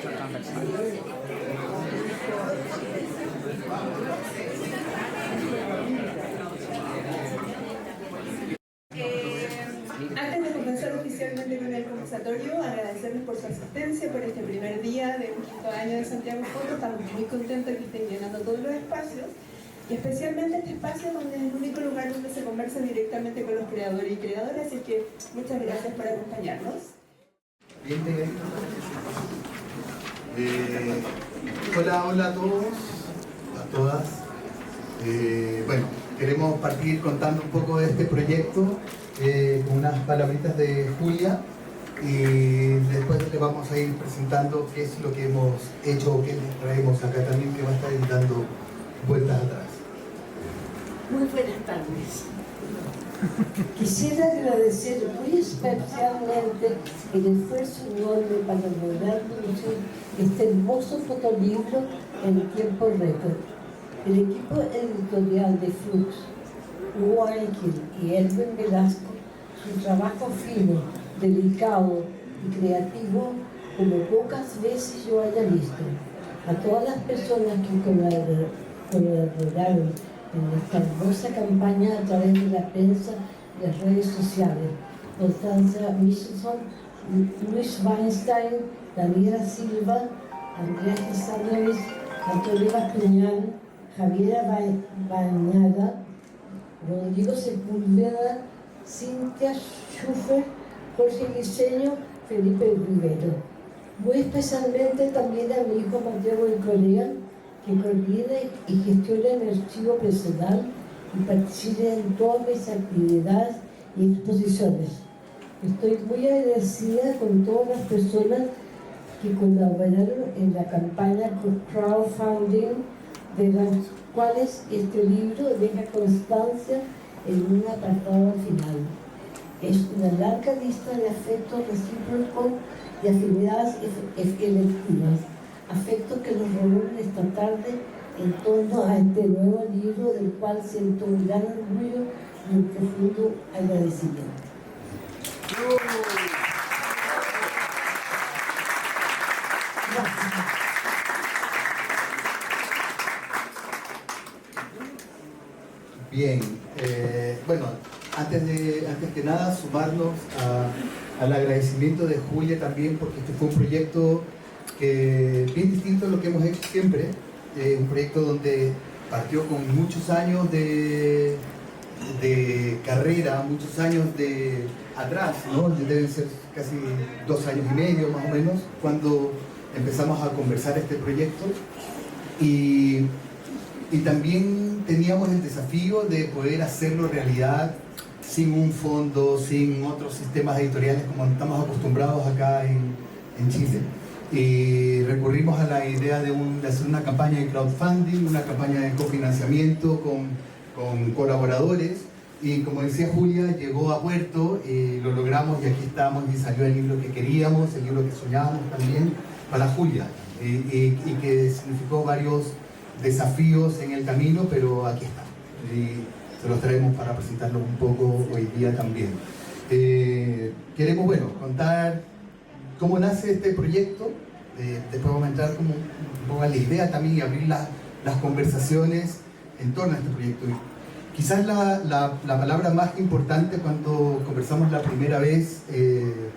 Antes de comenzar oficialmente con el conversatorio, agradecerles por su asistencia por este primer día de un quinto año de Santiago Foto. Estamos muy contentos que estén llenando todos los espacios, y especialmente este espacio donde es el único lugar donde se conversa directamente con los creadores y creadoras. Así que muchas gracias por acompañarnos. Bien, hola a todos, a todas. Bueno, queremos partir contando un poco de este proyecto con unas palabritas de Julia, y después le vamos a ir presentando qué es lo que hemos hecho, qué les traemos acá también, que va a estar dando vueltas atrás. Muy buenas tardes. Quisiera agradecer muy especialmente el esfuerzo enorme para lograr producir este hermoso fotolibro en tiempo récord. El equipo editorial de Flux, Hugo Arenquil y Edwin Velasco, su trabajo fino, delicado y creativo como pocas veces yo haya visto. A todas las personas que colaboraron en esta hermosa campaña a través de la prensa y las redes sociales: Constanza Michelson, Luis Weinstein, Daniela Silva, Andrea Gesanovic, Antonio Bascuñán, Javiera Bañada, Rodrigo Sepúlveda, Cintia Schuffer, Jorge Liceño, Felipe Rivero. Muy especialmente también a mi hijo Mateo Correa, que coordina y gestiona el archivo personal y participa en todas mis actividades y exposiciones. Estoy muy agradecida con todas las personas que colaboraron en la campaña crowdfunding, de las cuales este libro deja constancia en un apartado final. Es una larga lista de afectos recíprocos y afinidades electivas, afectos que nos reúnen esta tarde en torno a este nuevo libro, del cual siento un gran orgullo y un profundo agradecimiento. Bien, bueno, antes que nada sumarnos al agradecimiento de Julia también, porque este fue un proyecto bien distinto a lo que hemos hecho siempre, un proyecto donde partió con muchos años de carrera, muchos años de atrás, ¿no? Deben ser casi 2 años y medio más o menos, cuando empezamos a conversar este proyecto, y también teníamos el desafío de poder hacerlo realidad sin un fondo, sin otros sistemas editoriales como estamos acostumbrados acá en Chile. Y recurrimos a la idea de hacer una campaña de crowdfunding, una campaña de cofinanciamiento con colaboradores, y como decía Julia, llegó a puerto, lo logramos y aquí estamos, y salió el libro que queríamos, el libro que soñábamos también para Julia, y que significó varios desafíos en el camino, pero aquí está, y se los traemos para presentarlos un poco hoy día también. Queremos, bueno, contar cómo nace este proyecto, después vamos a entrar como a la idea también y abrir las conversaciones en torno a este proyecto. Y quizás la palabra más importante cuando conversamos la primera vez de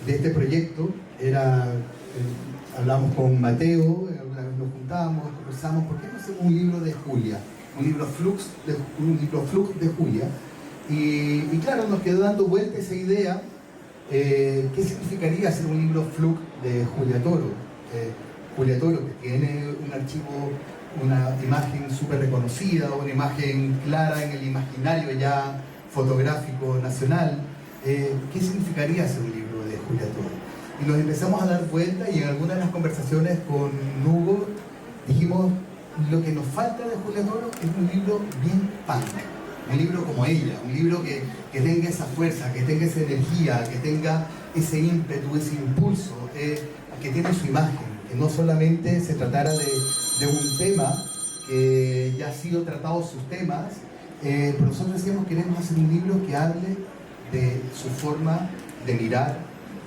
este proyecto era, hablamos con Mateo, alguna vez nos juntábamos, conversamos, ¿por qué no hacemos un libro de Julia? Un libro flux de Julia. Y claro, nos quedó dando vuelta esa idea. ¿Qué significaría hacer un libro flux de Julia Toro? Julia Toro, que tiene un archivo, una imagen súper reconocida, una imagen clara en el imaginario ya fotográfico nacional. ¿Qué significaría hacer un libro de Julia Toro? Y nos empezamos a dar vuelta, y en algunas de las conversaciones con Hugo dijimos, lo que nos falta de Julia Toro es un libro bien punk, un libro como ella, un libro que tenga esa fuerza, que tenga esa energía, que tenga ese ímpetu, ese impulso, que tiene su imagen, que no solamente se tratara de un tema que ya ha sido tratado sus temas, pero nosotros decíamos, queremos hacer un libro que hable de su forma de mirar,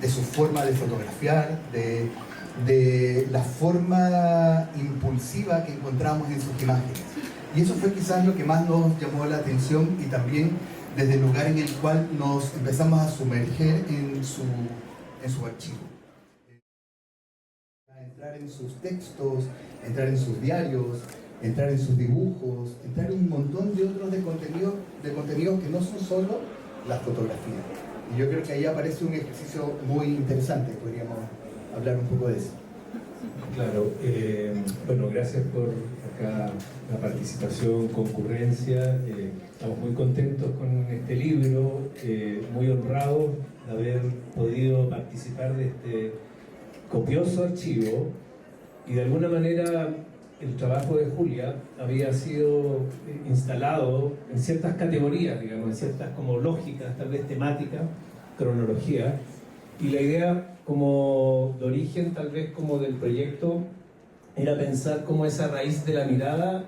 de su forma de fotografiar, de la forma impulsiva que encontramos en sus imágenes. Y eso fue quizás lo que más nos llamó la atención, y también desde el lugar en el cual nos empezamos a sumerger en su archivo. Entrar en sus textos, entrar en sus diarios, entrar en sus dibujos, entrar en un montón de otros de contenidos que no son solo las fotografías. Y yo creo que ahí aparece un ejercicio muy interesante, podríamos hablar un poco de eso. Claro, bueno, gracias por acá la participación, concurrencia. Estamos muy contentos con este libro, muy honrados de haber podido participar de este copioso archivo, y de alguna manera el trabajo de Julia había sido instalado en ciertas categorías, digamos, en ciertas como lógicas, tal vez temáticas, cronología, y la idea como de origen tal vez como del proyecto era pensar como esa raíz de la mirada,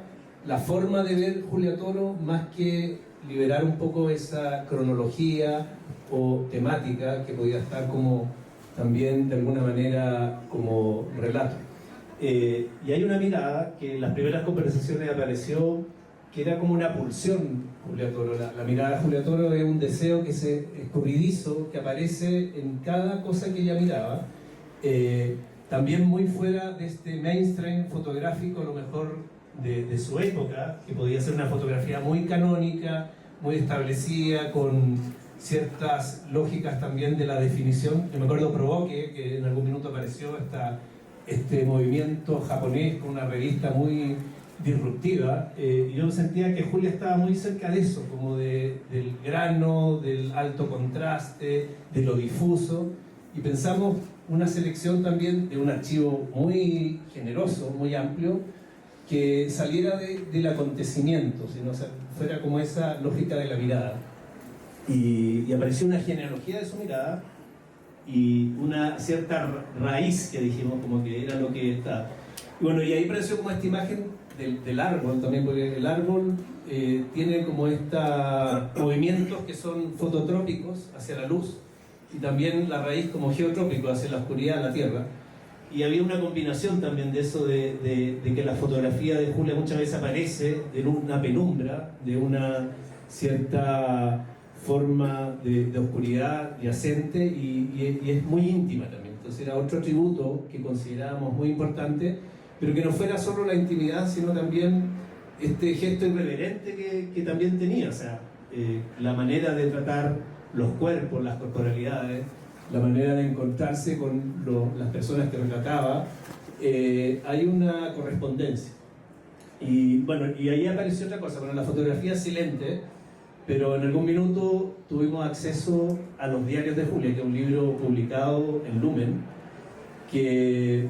la forma de ver Julia Toro, más que liberar un poco esa cronología o temática que podía estar como también de alguna manera como relato. Y hay una mirada que en las primeras conversaciones apareció, que era como una pulsión Julia Toro. La mirada de Julia Toro es un deseo escurridizo que aparece en cada cosa que ella miraba, también muy fuera de este mainstream fotográfico, a lo mejor de su época, que podía ser una fotografía muy canónica, muy establecida, con ciertas lógicas también de la definición. Yo me acuerdo Provoque, que en algún minuto apareció este movimiento japonés con una revista muy disruptiva, y yo sentía que Julia estaba muy cerca de eso, como del grano, del alto contraste, de lo difuso, y pensamos una selección también de un archivo muy generoso, muy amplio, que saliera del acontecimiento, sino fuera como esa lógica de la mirada. Y apareció una genealogía de su mirada y una cierta raíz que dijimos como que era lo que está. Y bueno, y ahí apareció como esta imagen del árbol también, porque el árbol tiene como estos movimientos que son fototrópicos hacia la luz, y también la raíz como geotrópico hacia la oscuridad de la tierra. Y había una combinación también de eso, de que la fotografía de Julia muchas veces aparece en una penumbra, de una cierta forma de oscuridad yacente, y es muy íntima también. Entonces era otro tributo que considerábamos muy importante, pero que no fuera solo la intimidad, sino también este gesto irreverente que también tenía, o sea, la manera de tratar los cuerpos, las corporalidades, la manera de encontrarse con las personas que retrataba. Hay una correspondencia. Y bueno, y ahí apareció otra cosa, bueno, la fotografía es silente, pero en algún minuto tuvimos acceso a los diarios de Julia, que es un libro publicado en Lumen, que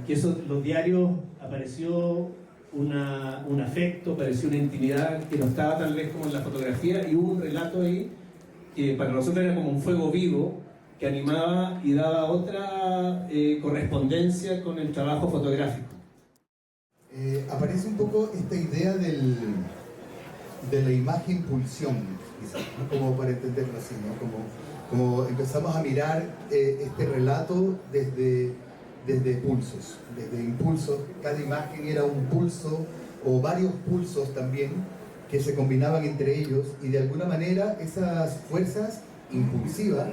los diarios apareció un afecto, apareció una intimidad que no estaba tal vez como en la fotografía, y hubo un relato ahí que para nosotros era como un fuego vivo que animaba y daba otra correspondencia con el trabajo fotográfico. Aparece un poco esta idea de la imagen pulsión, quizás, ¿no? Como para entenderlo así, ¿no? Como empezamos a mirar este relato desde pulsos, desde impulsos. Cada imagen era un pulso o varios pulsos también que se combinaban entre ellos, y de alguna manera esas fuerzas impulsivas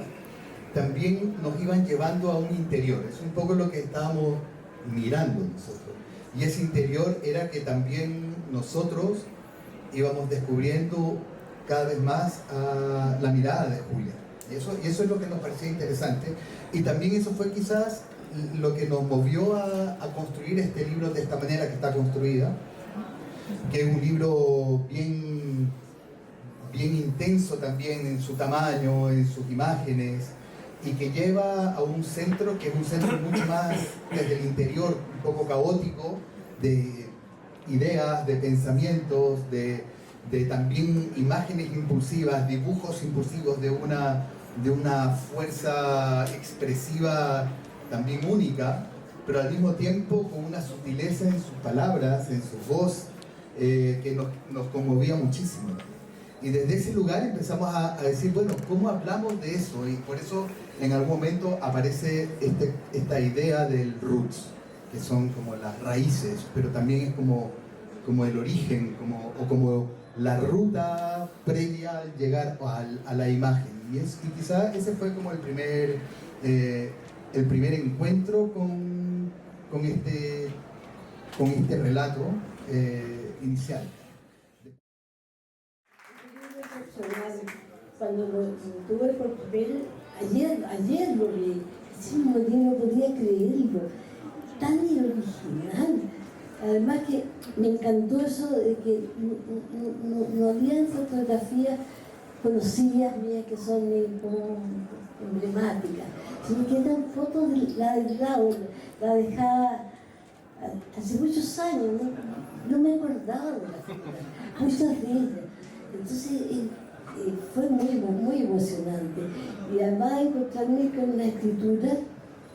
también nos iban llevando a un interior. Es un poco lo que estábamos mirando nosotros, y ese interior era que también nosotros íbamos descubriendo cada vez más a la mirada de Julia, y eso es lo que nos parecía interesante, y también eso fue quizás lo que nos movió a construir este libro de esta manera que está construida, que es un libro bien intenso también en su tamaño, en sus imágenes, y que lleva a un centro que es un centro mucho más desde el interior, un poco caótico, de ideas, de pensamientos, de también imágenes impulsivas, dibujos impulsivos, de una fuerza expresiva también única, pero al mismo tiempo con una sutileza en sus palabras, en su voz, que nos conmovía muchísimo. Y desde ese lugar empezamos a decir, bueno, ¿cómo hablamos de eso? Y por eso en algún momento aparece esta idea del roots, que son como las raíces, pero también es como el origen, como la ruta previa al llegar a la imagen. Y quizás ese fue como el primer encuentro con este relato inicial. Cuando lo tuve por papel, ayer lo leí, ese no podía creerlo, tan original. Además que me encantó eso de que no habían fotografías conocidas mías que son como emblemáticas, sino que eran fotos de la del Raúl, la dejaba hace muchos años, no me acordaba de la fotografía, muchas de ellas. Entonces fue muy emocionante. Y además encontrarme con la escritura,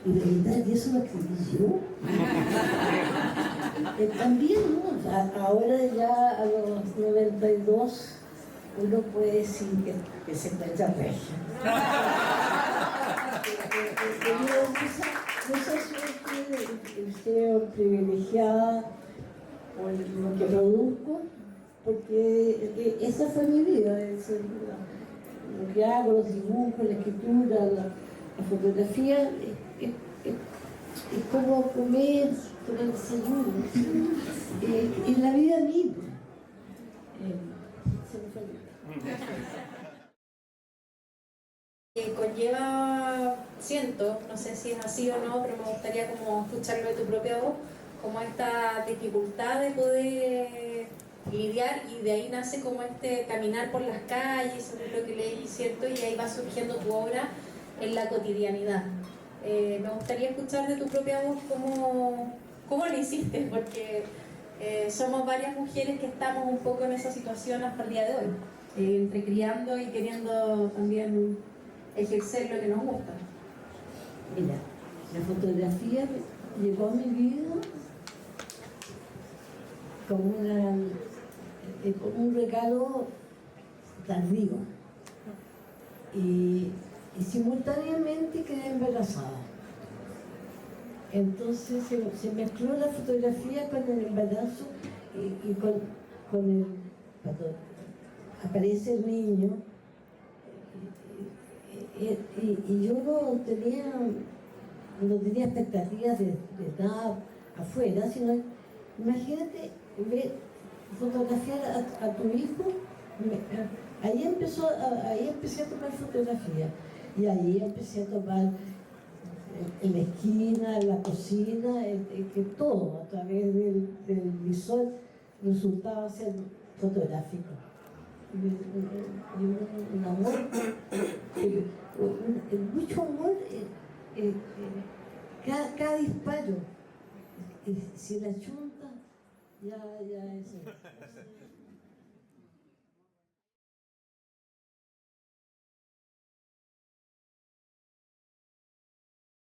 y de verdad, ¿y eso lo escribí yo? También, ¿no? Ahora ya a los 92 uno puede decir que se encuentra regia. Mucha suerte, estoy privilegiada por lo que produzco, porque esa fue mi vida, lo que hago, los dibujos, la escritura, la fotografía, es como comer, tomar desayuno, es la vida misma. Se me fue. Conlleva, siento, no sé si es así o no, pero me gustaría como escucharlo de tu propia voz, como esta dificultad de poder lidiar, y de ahí nace como este caminar por las calles, sobre lo que leí, ¿cierto? Y ahí va surgiendo tu obra en la cotidianidad. Me gustaría escuchar de tu propia voz cómo lo hiciste, porque somos varias mujeres que estamos un poco en esa situación hasta el día de hoy, entre criando y queriendo también ejercer lo que nos gusta. Mira, la fotografía llegó a mi vida como un regalo tardío. Y simultáneamente quedé embarazada. Entonces se mezcló la fotografía con el embarazo y con el, cuando aparece el niño. Y yo no tenía expectativas de nada afuera, sino, imagínate fotografiar a tu hijo. Ahí empecé a tomar fotografía, y ahí empecé a tomar en la esquina, en la cocina, que todo a través del visor resultaba ser fotográfico. Y un amor, mucho amor, cada disparo, si la chunta, ya es.